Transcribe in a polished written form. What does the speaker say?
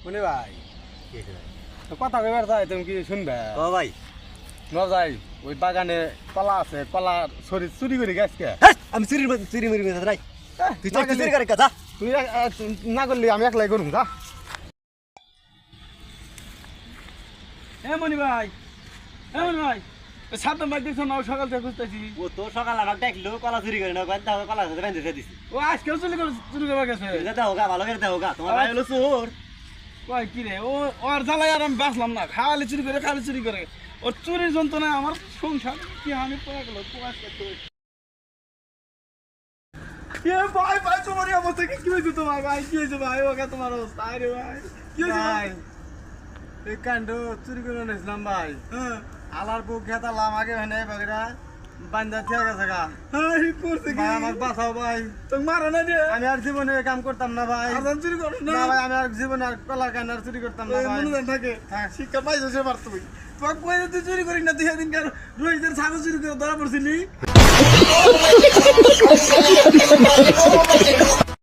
মনে ভাই তো কথা কইবার চাই তুমি কি শুনবে ও ভাই ন যাই ওই বাগানে কলা আছে কলা চুরি করে গাছকে আমি চুরি মরি রাই তুই চুরি করে কথা তুই না করলি আমি একলাই করুম যা মনি ভাই মনি ভাই সাতটা মাস দেখছো না সকাল থেকে খুঁজতেছি ও তো সকাল আমাকে দেখলো কলা চুরি করে না তাহলে কলা সাথে বেঁধে দিছি ও আজকেও চুরি করে গেছে দেখো গা ভালো করে দেখো গা তোমার ভাই হলো চোর কয় কি রে ও ওর জ্বালায় আর আমি বাঁচলাম না খালি চুরি করে ওর চুরির যন্ত্রণায় আমার সংসার কি আমি পড়ে গেল ভাই ভাই তোমার এই অবস্থা কি হয়েছে তোমার ভাই কি হয়েছে ভাই ওকে তোমার অবস্থা আরে ভাই কি হয়েছে ভাই এই কাণ্ড চুরি করে নিয়েছিলাম ভাই হ্যাঁ আলার বুক খেতালাম আগে হয় নাই বাগেরা বান্দা থেকে গেছে গা করছে কি আমার বাঁচাও ভাই তুমি মারো না রে আমি আর জীবনে কাম করতাম না ভাই আর চুরি করো না ভাই আমি আর জীবনে আর কলা কান্নার চুরি করতাম না ভাই মনে থাকে হ্যাঁ শিক্ষা পাইছো সে পার তুমি তোকে কই তুই চুরি করিস না তুই সেদিন কার রোহিতের ছাগল চুরি করে ধরা পড়ছিলি